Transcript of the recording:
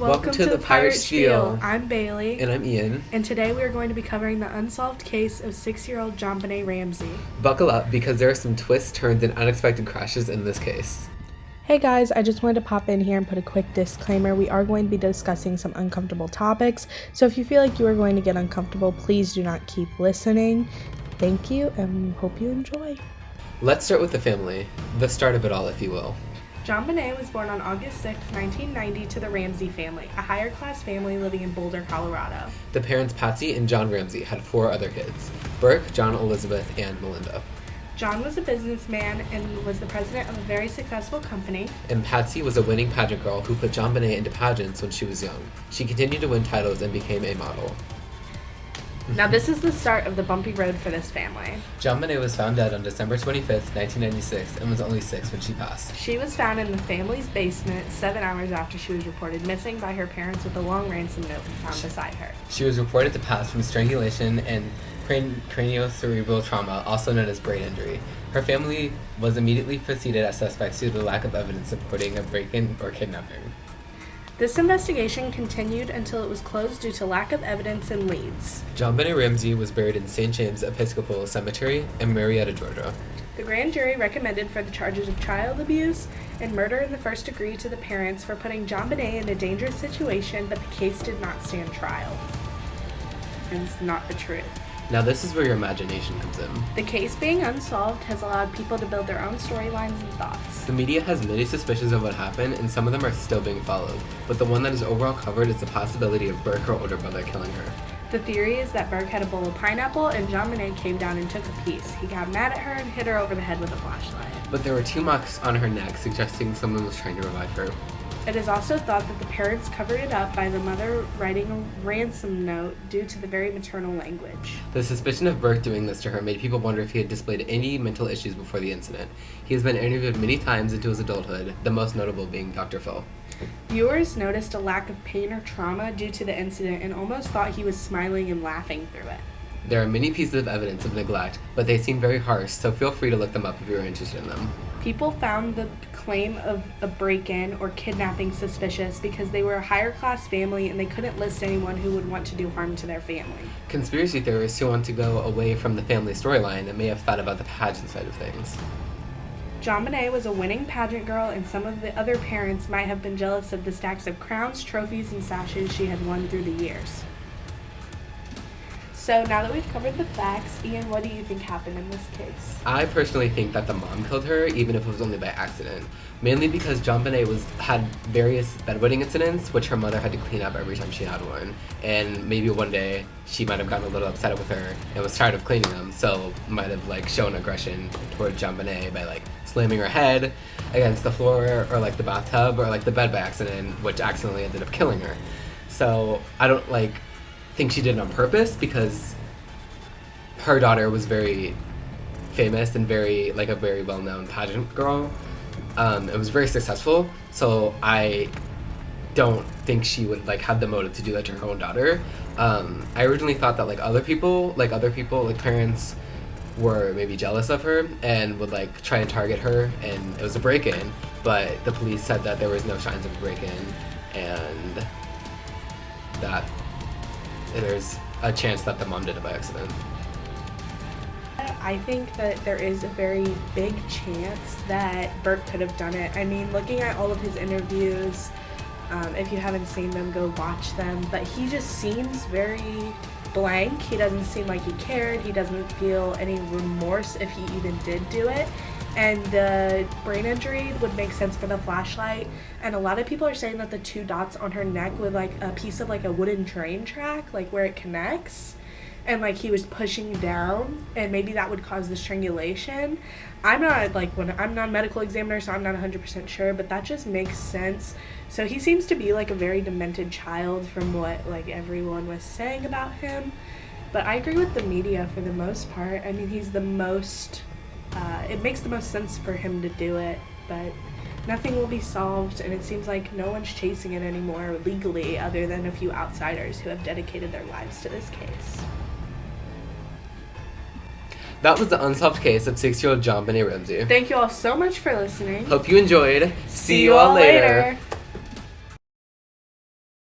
Welcome to the Pirate Spiel. I'm Bailey. And I'm Ian. And today we are going to be covering the unsolved case of 6-year-old JonBenét Ramsey. Buckle up because there are some twists, turns, and unexpected crashes in this case. Hey guys, I just wanted to pop in here and put a quick disclaimer. We are going to be discussing some uncomfortable topics, so if you feel like you are going to get uncomfortable, please do not keep listening. Thank you, and hope you enjoy. Let's start with the family, the start of it all, if you will. JonBenét was born on August 6, 1990 to the Ramsey family, a higher-class family living in Boulder, Colorado. The parents Patsy and John Ramsey had 4 other kids, Burke, John, Elizabeth, and Melinda. John was a businessman and was the president of a very successful company. And Patsy was a winning pageant girl who put JonBenét into pageants when she was young. She continued to win titles and became a model. Now this is the start of the bumpy road for this family. JonBenét was found dead on December 25th, 1996, and was only 6 when she passed. She was found in the family's basement 7 hours after she was reported missing by her parents with a long ransom note found beside her. She was reported to pass from strangulation and craniocerebral trauma, also known as brain injury. Her family was immediately preceded as suspects due to the lack of evidence supporting a break-in or kidnapping. This investigation continued until it was closed due to lack of evidence and leads. JonBenét Ramsey was buried in St. James Episcopal Cemetery in Marietta, Georgia. The grand jury recommended for the charges of child abuse and murder in the first degree to the parents for putting JonBenét in a dangerous situation, but the case did not stand trial. It's not the truth. Now this is where your imagination comes in. The case being unsolved has allowed people to build their own storylines and thoughts. The media has many suspicions of what happened, and some of them are still being followed, but the one that is overall covered is the possibility of Burke, her older brother, killing her. The theory is that Burke had a bowl of pineapple and JonBenét came down and took a piece. He got mad at her and hit her over the head with a flashlight. But there were 2 marks on her neck suggesting someone was trying to revive her. It is also thought that the parents covered it up by the mother writing a ransom note due to the very maternal language. The suspicion of Burke doing this to her made people wonder if he had displayed any mental issues before the incident. He has been interviewed many times into his adulthood, the most notable being Dr. Phil. Viewers noticed a lack of pain or trauma due to the incident and almost thought he was smiling and laughing through it. There are many pieces of evidence of neglect, but they seem very harsh, so feel free to look them up if you're interested in them. People found the claim of a break-in or kidnapping suspicious because they were a higher-class family and they couldn't list anyone who would want to do harm to their family. Conspiracy theorists who want to go away from the family storyline and may have thought about the pageant side of things. JonBenét was a winning pageant girl, and some of the other parents might have been jealous of the stacks of crowns, trophies, and sashes she had won through the years. So now that we've covered the facts, Ian, what do you think happened in this case? I personally think that the mom killed her, even if it was only by accident. Mainly because JonBenét had various bedwetting incidents, which her mother had to clean up every time she had one. And maybe one day she might have gotten a little upset with her and was tired of cleaning them, so might have shown aggression toward JonBenét by slamming her head against the floor or the bathtub or the bed by accident, which accidentally ended up killing her. So I don't think she did it on purpose because her daughter was very famous and very a very well-known pageant girl. It was very successful, so I don't think she would have the motive to do that to her own daughter. I originally thought that other people parents were maybe jealous of her and would try and target her, and it was a break-in, but the police said that there was no signs of a break-in and that there's a chance that the mom did it by accident. I think that there is a very big chance that Burke could have done it. I mean, looking at all of his interviews, if you haven't seen them, go watch them. But he just seems very blank. He doesn't seem like he cared. He doesn't feel any remorse if he even did do it. And the brain injury would make sense for the flashlight. And a lot of people are saying that the 2 dots on her neck with a piece of a wooden train track, where it connects. And he was pushing down, and maybe that would cause the strangulation. I'm not I'm not a medical examiner, so I'm not 100% sure, but that just makes sense. So he seems to be a very demented child from what everyone was saying about him. But I agree with the media for the most part. I mean, he's the most it makes the most sense for him to do it, but nothing will be solved, and it seems like no one's chasing it anymore legally other than a few outsiders who have dedicated their lives to this case. That was the unsolved case of 6-year-old JonBenét Ramsey. Thank you all so much for listening. Hope you enjoyed. See you all later.